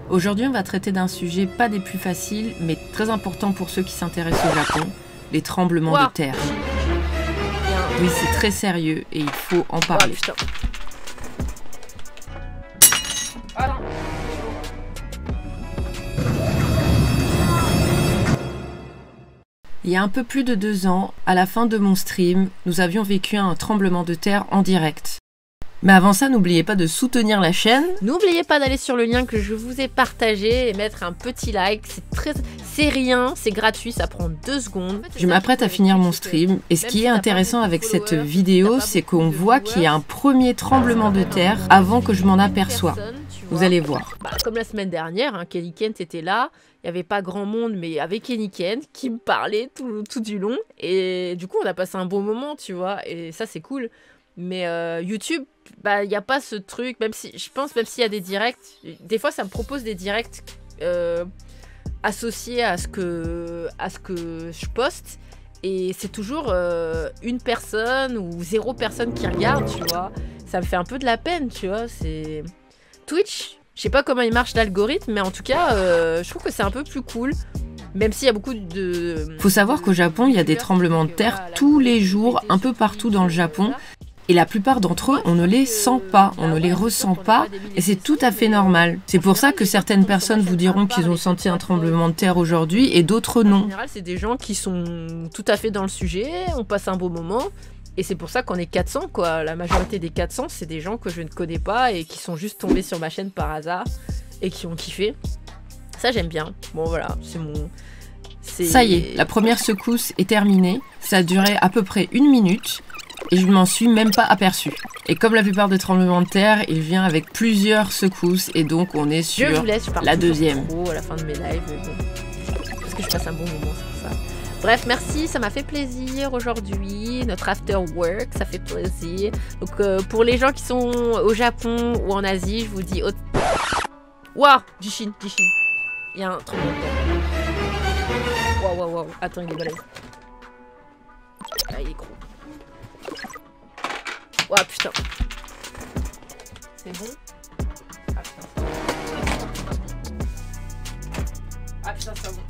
Aujourd'hui, on va traiter d'un sujet pas des plus faciles, mais très important pour ceux qui s'intéressent au Japon, les tremblements de terre. Oui, c'est très sérieux et il faut en parler. Putain. Il y a un peu plus de 2 ans, à la fin de mon stream, nous avions vécu un tremblement de terre en direct. Mais avant ça, n'oubliez pas de soutenir la chaîne. N'oubliez pas d'aller sur le lien que je vous ai partagé et mettre un petit like. C'est rien, c'est gratuit, ça prend 2 secondes. Je m'apprête à finir mon stream et ce qui est intéressant avec cette vidéo, c'est qu'on voit qu'il y a un premier tremblement de terre avant que je m'en aperçoive. Vous allez voir. Comme la semaine dernière, hein, Kenny Kent était là. Il n'y avait pas grand monde, mais avec Kenny Kent qui me parlait tout du long. Et du coup, on a passé un bon moment, tu vois. Et ça, c'est cool. Mais YouTube, il n'y a pas ce truc, même si je pense, même s'il y a des directs, des fois ça me propose des directs associés à ce que je poste, et c'est toujours une personne ou 0 personne qui regarde, tu vois. Ça me fait un peu de la peine, tu vois. C'est Twitch, je sais pas comment il marche l'algorithme, mais en tout cas, je trouve que c'est un peu plus cool. Même s'il y a beaucoup de... Faut savoir qu'au Japon, il y a des tremblements de terre tous les jours, un peu partout dans le Japon. Et la plupart d'entre eux, on ne les sent pas, on ne les ressent pas, et c'est tout à fait normal. C'est pour ça que certaines personnes vous diront qu'ils ont senti un tremblement de terre aujourd'hui, et d'autres non. En général, c'est des gens qui sont tout à fait dans le sujet, on passe un beau moment, et c'est pour ça qu'on est 400, quoi. La majorité des 400, c'est des gens que je ne connais pas, et qui sont juste tombés sur ma chaîne par hasard, et qui ont kiffé. Ça, j'aime bien. Bon, voilà, c'est mon... Ça y est, la première secousse est terminée. Ça a duré à peu près 1 minute. Et je ne m'en suis même pas aperçue. Et comme la plupart des tremblements de terre, il vient avec plusieurs secousses. Et donc on est sur la deuxième. À la fin de mes lives, parce que je passe un bon moment, c'est pour ça. Bref, merci, ça m'a fait plaisir aujourd'hui. Notre after work, ça fait plaisir. Donc pour les gens qui sont au Japon ou en Asie, je vous dis... Waouh, Jishin. Il y a un tremblement de terre. Waouh. Attends, il est balèze. Ah, il est gros. Ouah, putain. C'est bon? Ah putain. Ah putain, c'est bon.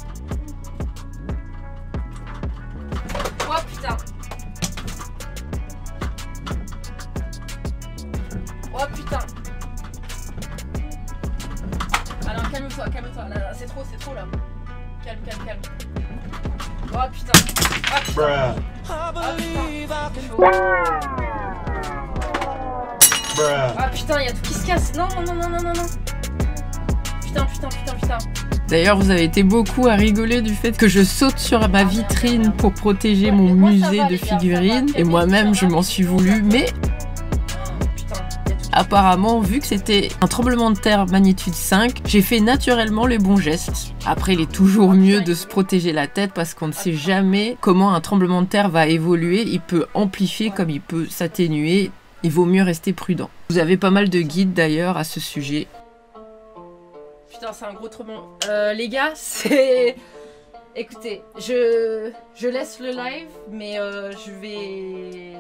Ouah, putain. Oh putain. Alors calme-toi. Là, c'est trop là. Calme. Oh putain. Ah putain. Ah putain, il y a tout qui se casse. Non. Putain. D'ailleurs, vous avez été beaucoup à rigoler du fait que je saute sur ma vitrine pour protéger mon musée de figurines. Et moi-même, je m'en suis voulu, mais... Apparemment, vu que c'était un tremblement de terre magnitude 5, j'ai fait naturellement les bons gestes. Après, il est toujours mieux de se protéger la tête parce qu'on ne sait jamais comment un tremblement de terre va évoluer. Il peut amplifier comme il peut s'atténuer. Il vaut mieux rester prudent. Vous avez pas mal de guides d'ailleurs à ce sujet. Putain, c'est un gros tremblement. Les gars, c'est... Écoutez, je laisse le live, mais je vais...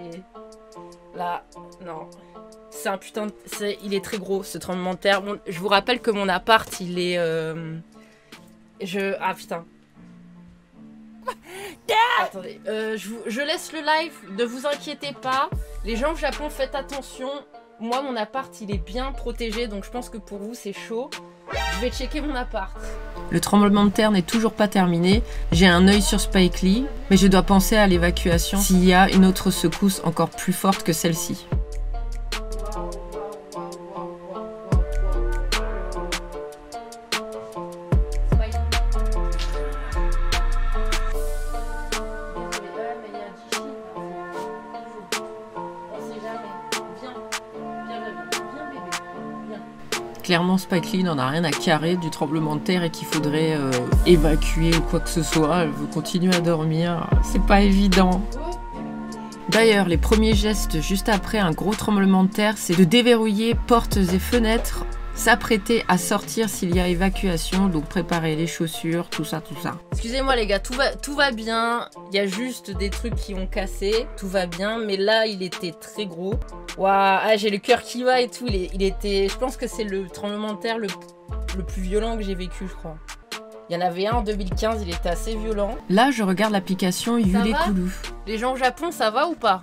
Là, non... C'est un putain de... Il est très gros, ce tremblement de terre. Bon, je vous rappelle que mon appart, il est... Ah, putain. Attendez. Je laisse le live, ne vous inquiétez pas. Les gens au Japon, faites attention. Moi, mon appart, il est bien protégé, donc je pense que pour vous, c'est chaud. Je vais checker mon appart. Le tremblement de terre n'est toujours pas terminé. J'ai un œil sur Spike Lee, mais je dois penser à l'évacuation s'il y a une autre secousse encore plus forte que celle-ci. Clairement, Spike Lee n'en a rien à carrer du tremblement de terre et qu'il faudrait évacuer ou quoi que ce soit. Elle veut continuer à dormir. C'est pas évident. D'ailleurs, les premiers gestes juste après un gros tremblement de terre, c'est de déverrouiller portes et fenêtres, s'apprêter à sortir s'il y a évacuation, donc préparer les chaussures, tout ça. Excusez-moi les gars, tout va bien. Il y a juste des trucs qui ont cassé, tout va bien, mais là il était très gros. Waouh, j'ai le cœur qui va et tout. Il était, je pense que c'est le tremblement de terre le plus violent que j'ai vécu, je crois. Il y en avait un en 2015, il était assez violent. Là, je regarde l'application Yule Kulu. Les gens au Japon, ça va ou pas?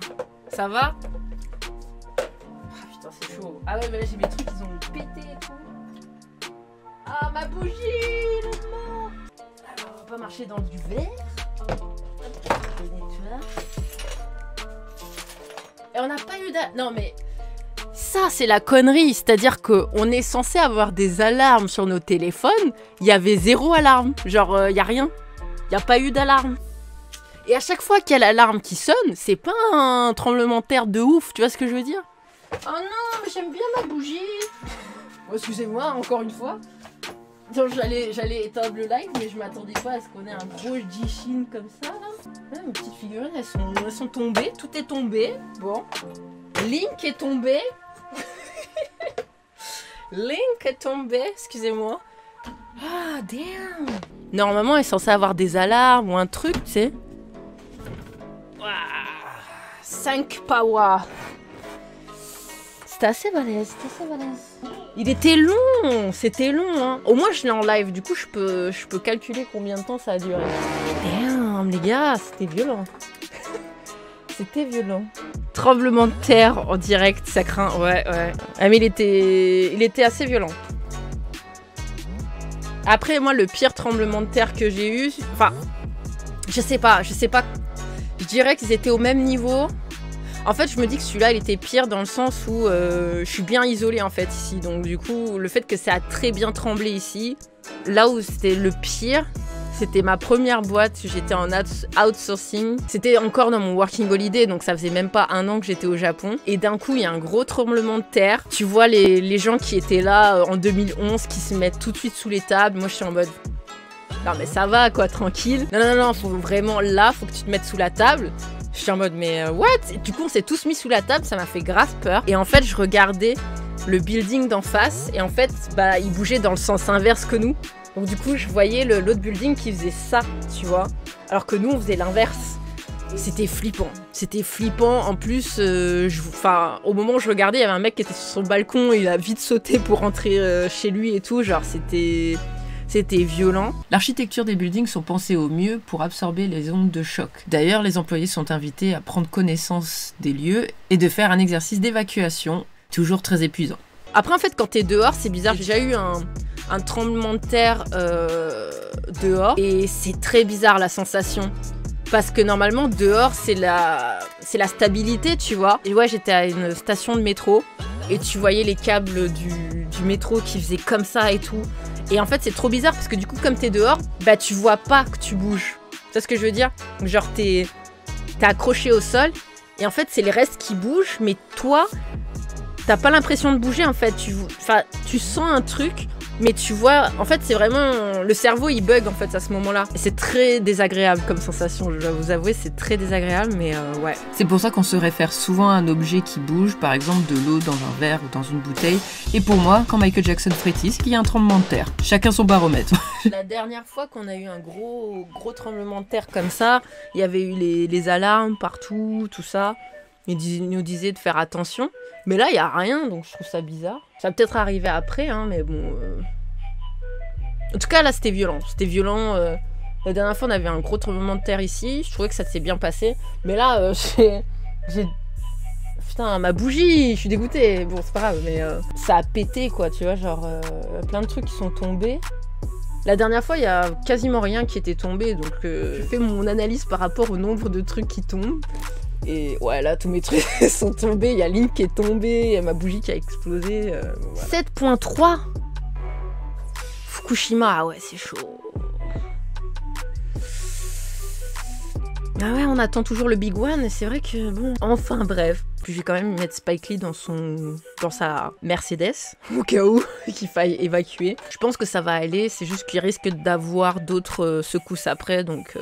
Ça va? Ah putain, c'est chaud. Ah ouais, mais là j'ai mes trucs, ils ont pété et tout. Ah, ma bougie, lentement. Alors, on va pas marcher dans du verre. Et on n'a pas eu d'alerte. Non mais... Ça, c'est la connerie, c'est-à-dire qu'on est censé avoir des alarmes sur nos téléphones, il y avait 0 alarme, genre il y a rien, il n'y a pas eu d'alarme. Et à chaque fois qu'il y a l'alarme qui sonne, c'est pas un tremblement de terre de ouf, tu vois ce que je veux dire? Oh non, mais j'aime bien ma bougie. Oh, excusez-moi, encore une fois. J'allais éteindre le live, mais je m'attendais pas à ce qu'on ait un gros Jishin comme ça, là. Ah, mes petites figurines, elles sont tombées, tout est tombé, bon. Link est tombé. Link est tombé, excusez-moi. Ah, damn. Normalement, elle est censée avoir des alarmes ou un truc, tu sais. 5 power. C'était assez balèze, Il était long, c'était long, hein. Au moins, je l'ai en live, du coup, je peux calculer combien de temps ça a duré. Damn, les gars, c'était violent. C'était violent. Tremblement de terre en direct, ça craint. Ouais. Ah, mais il était assez violent. Après, moi, le pire tremblement de terre que j'ai eu... Enfin, je sais pas. Je dirais qu'ils étaient au même niveau. En fait, je me dis que celui-là, il était pire dans le sens où je suis bien isolée, en fait, ici. Donc, du coup, le fait que ça a très bien tremblé ici, là où c'était le pire... C'était ma première boîte, j'étais en outsourcing. C'était encore dans mon working holiday, donc ça faisait même pas 1 an que j'étais au Japon. Et d'un coup, il y a un gros tremblement de terre. Tu vois les gens qui étaient là en 2011 qui se mettent tout de suite sous les tables. Moi, je suis en mode... Non mais ça va quoi, tranquille. Non, faut vraiment là, faut que tu te mettes sous la table. Je suis en mode mais what? Et du coup, on s'est tous mis sous la table, ça m'a fait grave peur. Et en fait, je regardais le building d'en face et en fait, bah, il bougeait dans le sens inverse que nous. Donc du coup, je voyais l'autre building qui faisait ça, tu vois. Alors que nous, on faisait l'inverse. C'était flippant. C'était flippant. En plus, au moment où je regardais, il y avait un mec qui était sur son balcon. Il a vite sauté pour rentrer chez lui et tout. Genre, c'était violent. L'architecture des buildings sont pensées au mieux pour absorber les ondes de choc. D'ailleurs, les employés sont invités à prendre connaissance des lieux et de faire un exercice d'évacuation, toujours très épuisant. Après, en fait, quand t'es dehors, c'est bizarre. J'ai déjà eu un tremblement de terre dehors et c'est très bizarre la sensation. Parce que normalement, dehors, c'est la stabilité, tu vois. Et ouais, j'étais à une station de métro et tu voyais les câbles du métro qui faisaient comme ça et tout. Et en fait, c'est trop bizarre parce que du coup, comme t'es dehors, bah tu vois pas que tu bouges. Tu vois ce que je veux dire? Genre, t'es accroché au sol et en fait, c'est les restes qui bougent, mais toi, t'as pas l'impression de bouger en fait. Tu sens un truc, mais tu vois, en fait, c'est vraiment... Le cerveau, il bug en fait à ce moment-là. Et c'est très désagréable comme sensation, je dois vous avouer, c'est très désagréable, mais ouais. C'est pour ça qu'on se réfère souvent à un objet qui bouge, par exemple de l'eau dans un verre ou dans une bouteille. Et pour moi, quand Michael Jackson frétisse, qu'il y a un tremblement de terre. Chacun son baromètre. La dernière fois qu'on a eu un gros tremblement de terre comme ça, il y avait eu les alarmes partout, tout ça. Ils nous disaient de faire attention. Mais là, il n'y a rien, donc je trouve ça bizarre. Ça va peut-être arriver après, hein, mais bon... En tout cas, là, c'était violent. C'était violent. La dernière fois, on avait un gros tremblement de terre ici. Je trouvais que ça s'est bien passé. Mais là, j'ai... Putain, ma bougie, je suis dégoûtée. Bon, c'est pas grave, mais ça a pété, quoi, tu vois. Genre, plein de trucs qui sont tombés. La dernière fois, il y a quasiment rien qui était tombé. Donc, je fais mon analyse par rapport au nombre de trucs qui tombent. Et ouais, là, tous mes trucs sont tombés. Il y a Link qui est tombé, il y a ma bougie qui a explosé. Voilà. 7.3 Fukushima, ah ouais, c'est chaud. Ah ouais, on attend toujours le big one, et c'est vrai que bon... Enfin bref, je vais quand même mettre Spike Lee dans sa Mercedes, au cas où qu'il faille évacuer. Je pense que ça va aller, c'est juste qu'il risque d'avoir d'autres secousses après, donc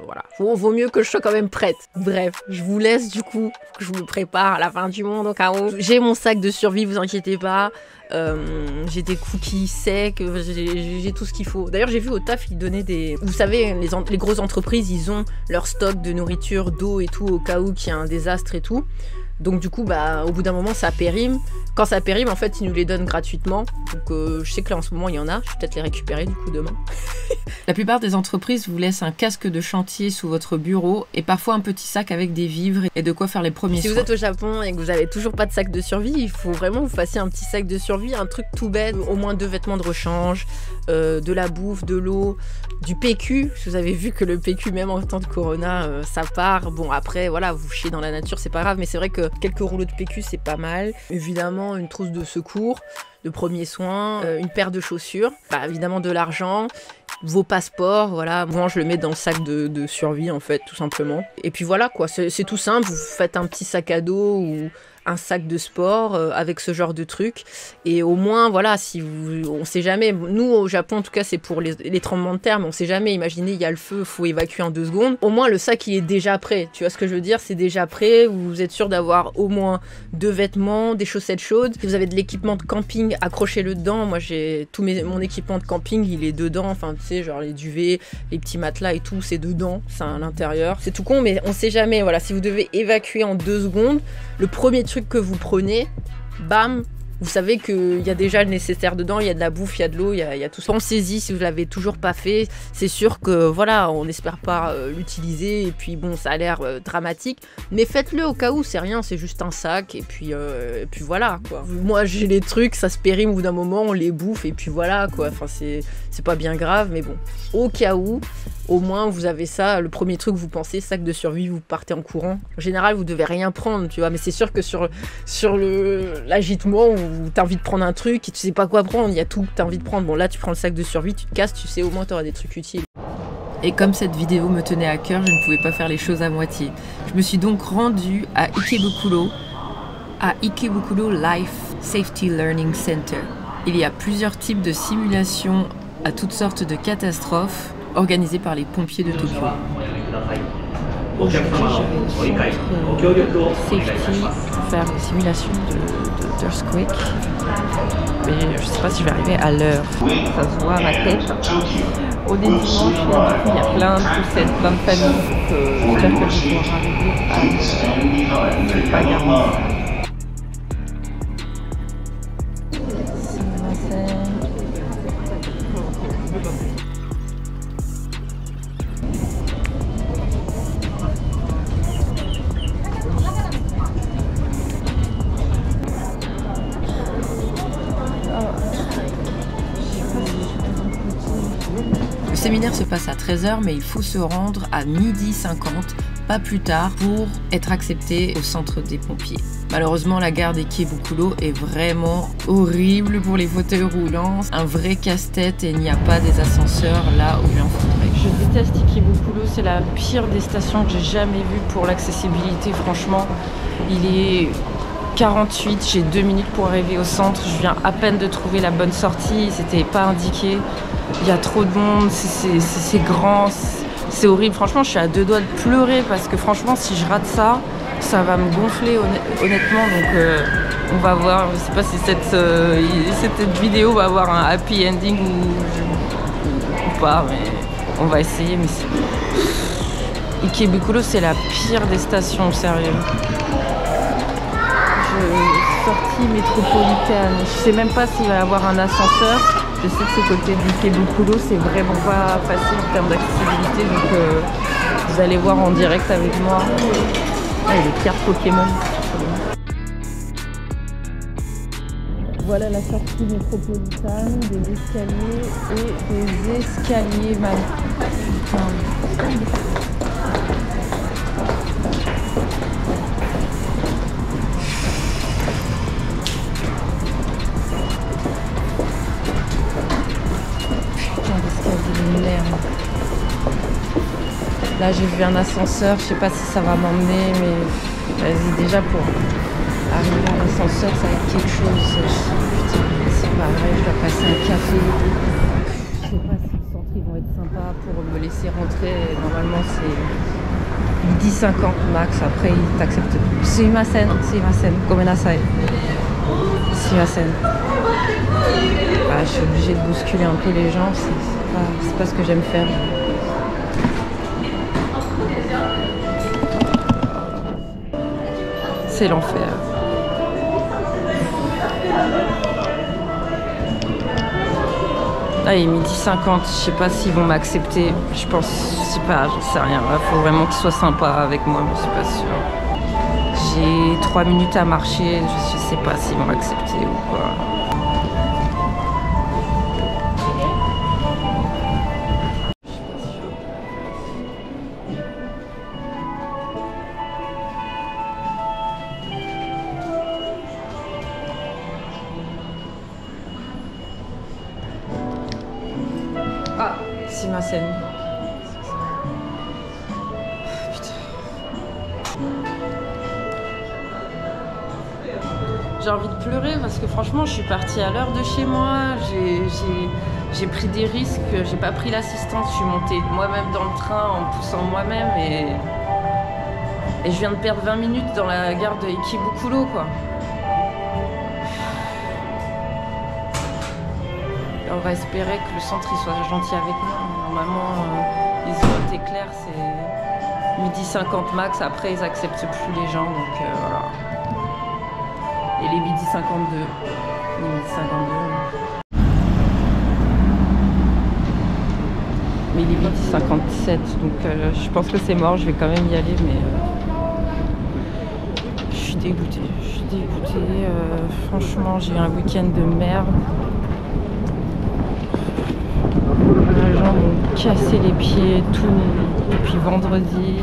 voilà. Vaut mieux que je sois quand même prête. Bref, je vous laisse du coup, que je me prépare à la fin du monde au cas où. J'ai mon sac de survie, vous inquiétez pas. J'ai des cookies secs, j'ai tout ce qu'il faut. D'ailleurs, j'ai vu au taf, ils donnaient des... Vous savez, les grosses entreprises, ils ont leur stock de nourriture, d'eau et tout, au cas où qu'il y a un désastre et tout. Donc du coup, bah, au bout d'un moment, ça périme. Quand ça périme, en fait, ils nous les donnent gratuitement. Donc je sais que là, en ce moment, il y en a. Je vais peut-être les récupérer, du coup, demain. La plupart des entreprises vous laissent un casque de chantier sous votre bureau et parfois un petit sac avec des vivres et de quoi faire les premiers soins. Si vous êtes au Japon et que vous avez toujours pas de sac de survie, il faut vraiment que vous fassiez un petit sac de survie, un truc tout bête, au moins 2 vêtements de rechange, de la bouffe, de l'eau, du PQ. Vous avez vu que le PQ, même en temps de Corona, ça part. Bon, après, voilà, vous chiez dans la nature, c'est pas grave, mais c'est vrai que quelques rouleaux de PQ, c'est pas mal. Évidemment, une trousse de secours, de premiers soins, une paire de chaussures, bah, évidemment de l'argent, vos passeports, voilà. Moi, je le mets dans le sac de survie, en fait, tout simplement. Et puis voilà, quoi, c'est tout simple. Vous faites un petit sac à dos ou un sac de sport avec ce genre de truc. Et au moins, voilà, si vous, on sait jamais. Nous, au Japon, en tout cas, c'est pour les tremblements de terre, mais on sait jamais. Imaginez, il y a le feu, faut évacuer en 2 secondes. Au moins, le sac, il est déjà prêt. Tu vois ce que je veux dire? C'est déjà prêt. Vous êtes sûr d'avoir au moins 2 vêtements, des chaussettes chaudes. Si vous avez de l'équipement de camping, accrochez-le dedans. Moi, j'ai mon équipement de camping, il est dedans. Enfin, tu sais, genre les duvets, les petits matelas et tout, c'est dedans. C'est à l'intérieur. C'est tout con, mais on sait jamais. Voilà, si vous devez évacuer en 2 secondes, le premier truc que vous prenez, bam, vous savez qu'il y a déjà le nécessaire dedans, il y a de la bouffe, il y a de l'eau, il y a tout ça. Pensez-y si vous l'avez toujours pas fait. C'est sûr que voilà, on n'espère pas l'utiliser et puis bon, ça a l'air dramatique, mais faites-le au cas où, c'est rien, c'est juste un sac et puis voilà quoi. Moi j'ai les trucs, ça se périme au bout d'un moment, on les bouffe et puis voilà quoi. Enfin c'est pas bien grave, mais bon, au cas où. Au moins, vous avez ça, le premier truc, vous pensez, sac de survie, vous partez en courant. En général, vous devez rien prendre, tu vois, mais c'est sûr que sur l'agitement où t'as envie de prendre un truc et tu sais pas quoi prendre, il y a tout que t'as envie de prendre. Bon, là, tu prends le sac de survie, tu te casses, tu sais, au moins, t'auras des trucs utiles. Et comme cette vidéo me tenait à cœur, je ne pouvais pas faire les choses à moitié. Je me suis donc rendue à Ikebukuro Life Safety Learning Center. Il y a plusieurs types de simulations à toutes sortes de catastrophes organisées par les pompiers de Tokyo. Aujourd'hui, je vais au centre safety pour faire une simulation d'earthquake. Mais je sais pas si je vais arriver à l'heure. Ça se voit à ma tête. On est dimanche, il y a plein de poussettes, plein de familles. J'espère que je vais pouvoir arriver à l'heure. C'est pas garanti. Le séminaire se passe à 13h, mais il faut se rendre à 12h50, pas plus tard, pour être accepté au centre des pompiers. Malheureusement, la gare d'Ikebukuro est vraiment horrible pour les fauteuils roulants. Un vrai casse-tête et il n'y a pas des ascenseurs là où il en faudrait. Je déteste Ikebukuro, c'est la pire des stations que j'ai jamais vues pour l'accessibilité. Franchement, il est 48, j'ai 2 minutes pour arriver au centre. Je viens à peine de trouver la bonne sortie, c'était pas indiqué. Il y a trop de monde, c'est grand, c'est horrible. Franchement, je suis à 2 doigts de pleurer parce que franchement, si je rate ça, ça va me gonfler honnêtement. Donc, on va voir. Je sais pas si cette vidéo va avoir un happy ending ou pas, mais on va essayer. Mais Ikebukuro, c'est la pire des stations, sérieux. Sortie métropolitaine. Je sais même pas s'il va y avoir un ascenseur. Je sais que ce côté d'Ikebukuro, c'est vraiment pas facile en termes d'accessibilité. Donc vous allez voir en direct avec moi. Ah, et les cartes Pokémon. Voilà la sortie métropolitaine, des escaliers et des escaliers même. Là j'ai vu un ascenseur, je sais pas si ça va m'emmener, mais vas-y, déjà pour arriver à l'ascenseur ça va être quelque chose. Putain, c'est pas vrai, je dois passer un café. Je sais pas si le centre ils vont être sympas pour me laisser rentrer. Normalement c'est 10,50 max, après ils t'acceptent plus. C'est ma scène, gomenasai. C'est ma scène. Bah, je suis obligée de bousculer un peu les gens, c'est pas ce que j'aime faire. C'est l'enfer. Ah, il est 12h50, je sais pas s'ils vont m'accepter. Je pense, je sais pas, j'en sais rien. Il faut vraiment qu'ils soient sympas avec moi, mais je suis pas sûre. J'ai 3 minutes à marcher, je sais pas s'ils vont m'accepter ou quoi. Ah, c'est ma scène. Putain. J'ai envie de pleurer parce que franchement, je suis partie à l'heure de chez moi. J'ai pris des risques. J'ai pas pris l'assistance. Je suis montée moi-même dans le train en poussant moi-même et je viens de perdre 20 minutes dans la gare de Ikebukuro, quoi. On va espérer que le centre il soit gentil avec nous. Normalement, les ont été clairs, c'est 12h50 max. Après, ils acceptent plus les gens, donc voilà. Et les 12h52. Les 12h52. Mais il est 12h57, donc je pense que c'est mort. Je vais quand même y aller, mais je suis dégoûtée. Je suis dégoûtée. Franchement, j'ai eu un week-end de merde. Les gens m'ont cassé les pieds tout depuis vendredi,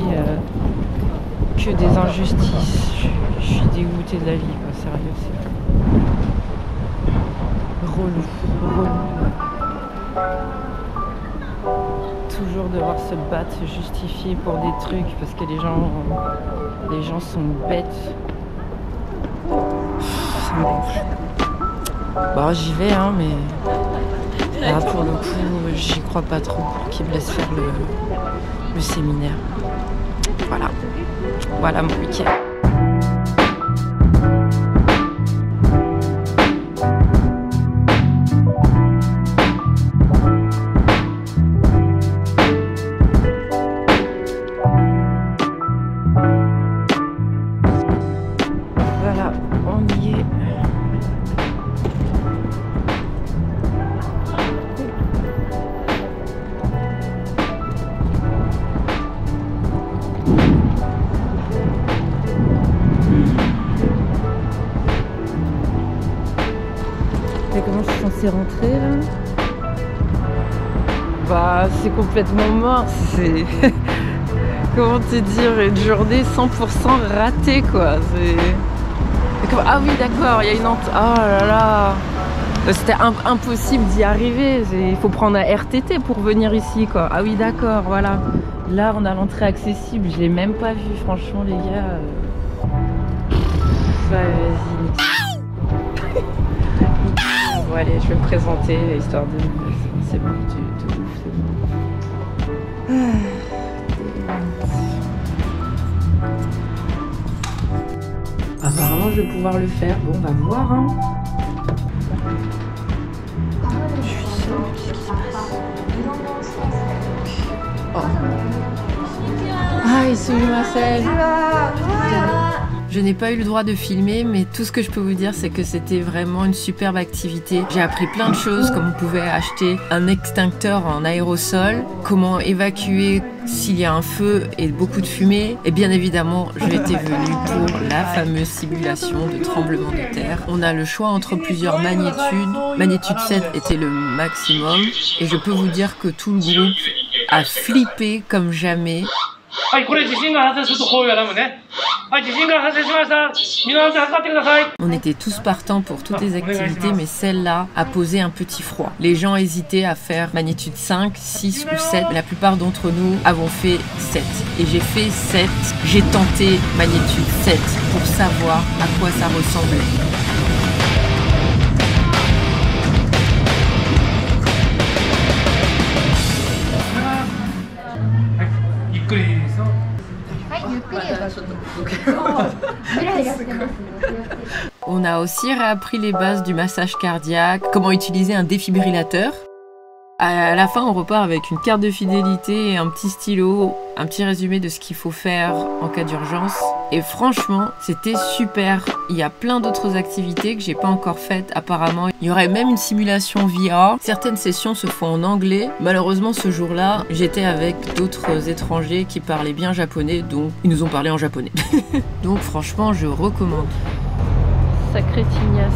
que des injustices. Je suis dégoûtée de la vie, quoi, sérieux. C'est relou. Toujours devoir se battre, se justifier pour des trucs parce que les gens sont bêtes. Ça me gonfle. Bon, j'y vais, hein, mais... Là, pour le coup, j'y crois pas trop pour qu'ils me laissent faire le séminaire. Voilà. Voilà mon week-end. Voilà, on y est. Et comment je suis censée rentrer là? Bah c'est complètement mort, c'est... Comment te dire, une journée 100% ratée quoi. Ah oui d'accord, il y a une oh là là. C'était impossible d'y arriver, il faut prendre un RTT pour venir ici quoi. Ah oui d'accord, voilà. Là on a l'entrée accessible, je l'ai même pas vu franchement les gars. Ouais, vas-y. Bon allez, je vais me présenter, histoire de... C'est bon, de ouf, c'est bon. Apparemment, je vais pouvoir le faire. Bon, on va voir, hein. Je suis seule, qu'est-ce qui se passe? Oh. Ah, c'est ma scène. Je n'ai pas eu le droit de filmer, mais tout ce que je peux vous dire, c'est que c'était vraiment une superbe activité. J'ai appris plein de choses, comme on pouvait acheter un extincteur en aérosol, comment évacuer s'il y a un feu et beaucoup de fumée. Et bien évidemment, j'étais venue pour la fameuse simulation de tremblement de terre. On a le choix entre plusieurs magnitudes. Magnitude 7 était le maximum. Et je peux vous dire que tout le groupe a flippé comme jamais. On était tous partants pour toutes les activités, mais celle-là a posé un petit froid. Les gens hésitaient à faire magnitude 5, 6 ou 7. La plupart d'entre nous avons fait 7. Et j'ai fait 7. J'ai tenté magnitude 7 pour savoir à quoi ça ressemblait. On a aussi réappris les bases du massage cardiaque, comment utiliser un défibrillateur. À la fin, on repart avec une carte de fidélité et un petit stylo, un petit résumé de ce qu'il faut faire en cas d'urgence. Et franchement, c'était super. Il y a plein d'autres activités que j'ai pas encore faites apparemment. Il y aurait même une simulation VR. Certaines sessions se font en anglais. Malheureusement, ce jour-là, j'étais avec d'autres étrangers qui parlaient bien japonais, donc ils nous ont parlé en japonais. Donc franchement, je recommande. Sacré tignasse.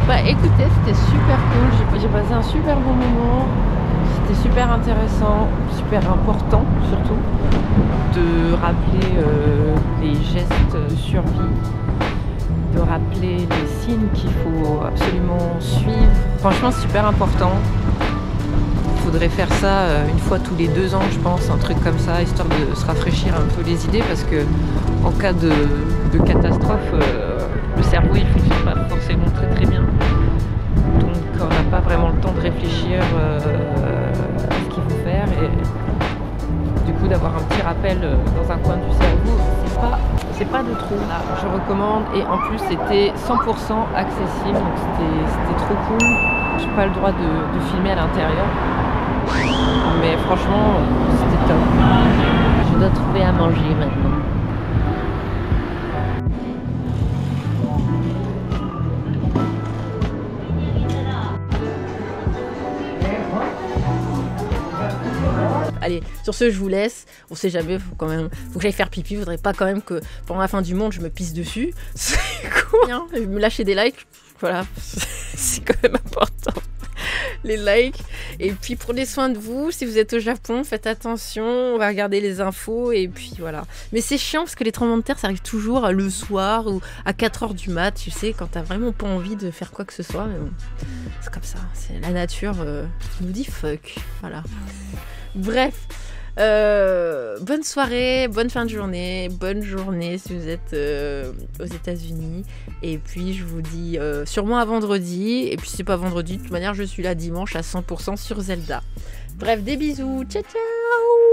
Bah écoutez, c'était super cool. J'ai passé un super bon moment. C'était super intéressant, super important surtout, de rappeler les gestes survie, de rappeler les signes qu'il faut absolument suivre. Franchement, c'est super important. Il faudrait faire ça une fois tous les 2 ans, je pense, un truc comme ça, histoire de se rafraîchir un peu les idées, parce que en cas de catastrophe, le cerveau il fonctionne pas forcément très bien. Donc on n'a pas vraiment le temps de réfléchir à ce qu'il faut faire, et du coup d'avoir un petit rappel dans un coin du cerveau, c'est pas de trop. Là, je recommande, et en plus c'était 100% accessible, donc c'était trop cool. J'ai pas le droit de filmer à l'intérieur, mais franchement c'était top. Je dois trouver à manger maintenant. Allez, sur ce, je vous laisse. On sait jamais, faut que j'aille faire pipi. Faudrait pas quand même que pendant la fin du monde, je me pisse dessus. C'est cool. Je vais me lâcher des likes. Voilà, c'est quand même important. Les likes. Et puis prenez soin de vous. Si vous êtes au Japon, faites attention. On va regarder les infos. Et puis voilà. Mais c'est chiant parce que les tremblements de terre, ça arrive toujours le soir ou à 4h du mat. Tu sais, quand t'as vraiment pas envie de faire quoi que ce soit. Mais bon, c'est comme ça. C'est la nature qui nous dit fuck. Voilà. Bref, bonne soirée, bonne fin de journée, bonne journée si vous êtes aux États-Unis. Et puis je vous dis sûrement à vendredi. Et puis si c'est pas vendredi, de toute manière je suis là dimanche à 100% sur Zelda. Bref, des bisous, ciao ciao.